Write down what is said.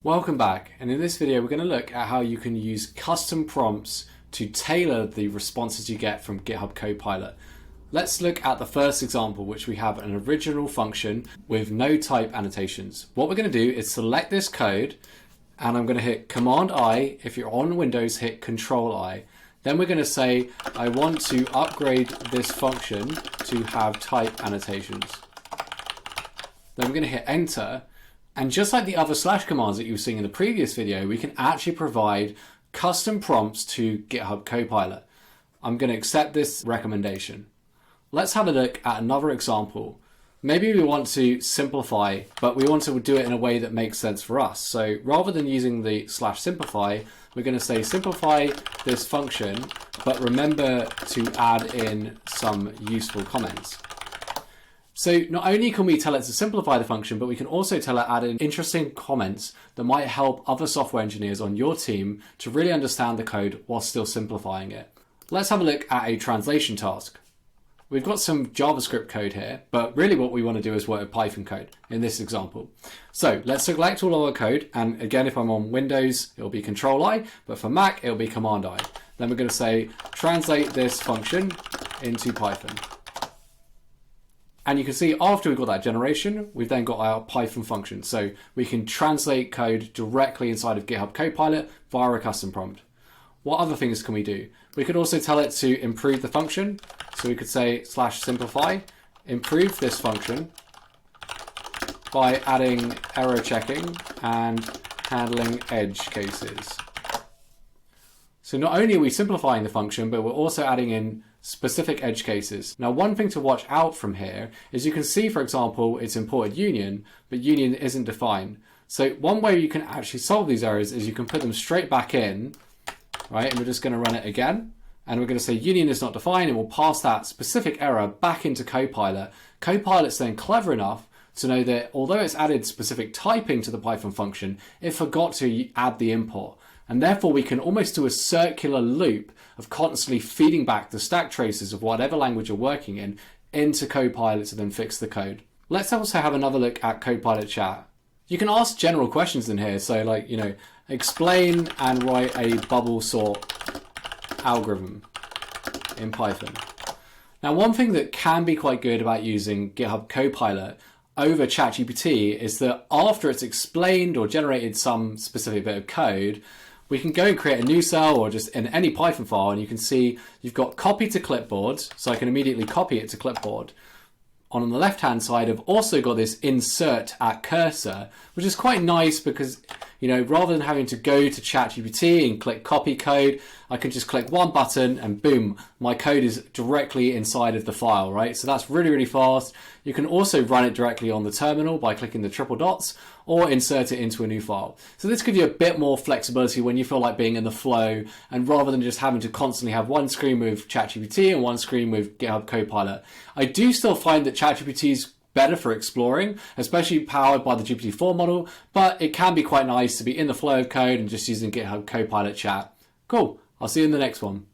Welcome back, and in this video we're going to look at how you can use custom prompts to tailor the responses you get from GitHub Copilot. Let's look at the first example, which we have an original function with no type annotations. What we're going to do is select this code, and I'm going to hit Command I. If you're on Windows, hit Control I. Then we're going to say, I want to upgrade this function to have type annotations. Then we're going to hit Enter. And just like the other slash commands that you were seeing in the previous video, we can actually provide custom prompts to GitHub Copilot. I'm going to accept this recommendation. Let's have a look at another example. Maybe we want to simplify, but we want to do it in a way that makes sense for us. So rather than using the /simplify, we're going to say simplify this function, but remember to add in some useful comments. So not only can we tell it to simplify the function, but we can also tell it to add in interesting comments that might help other software engineers on your team to really understand the code while still simplifying it. Let's have a look at a translation task. We've got some JavaScript code here, but really what we want to do is work with Python code in this example. So let's select all of our code. And again, if I'm on Windows, it'll be Control I, but for Mac, it'll be Command I. Then we're going to say, translate this function into Python. And you can see after we've got that generation, we've then got our Python function. So we can translate code directly inside of GitHub Copilot via a custom prompt. What other things can we do? We could also tell it to improve the function. So we could say /simplify, improve this function by adding error checking and handling edge cases. So not only are we simplifying the function, but we're also adding in specific edge cases. Now, one thing to watch out from here is you can see, for example, it's imported union, but union isn't defined. So one way you can actually solve these errors is you can put them straight back in, right? And we're just going to run it again. And we're going to say union is not defined, and we'll pass that specific error back into Copilot. Copilot's then clever enough to know that although it's added specific typing to the Python function, it forgot to add the import. And therefore we can almost do a circular loop of constantly feeding back the stack traces of whatever language you're working in into Copilot to then fix the code. Let's also have another look at Copilot chat. You can ask general questions in here. So like, explain and write a bubble sort algorithm in Python. Now, one thing that can be quite good about using GitHub Copilot over ChatGPT is that after it's explained or generated some specific bit of code, we can go and create a new cell or just in any Python file, and you can see you've got copy to clipboard, so I can immediately copy it to clipboard. On the left-hand side, I've also got this insert at cursor, which is quite nice because, rather than having to go to ChatGPT and click copy code, I can just click one button and boom, my code is directly inside of the file, right? So that's really, really fast. You can also run it directly on the terminal by clicking the triple dots or insert it into a new file. So this gives you a bit more flexibility when you feel like being in the flow, and rather than just having to constantly have one screen with ChatGPT and one screen with GitHub Copilot. I do still find that ChatGPT is better for exploring, especially powered by the GPT-4 model, but it can be quite nice to be in the flow of code and just using GitHub Copilot chat. Cool. I'll see you in the next one.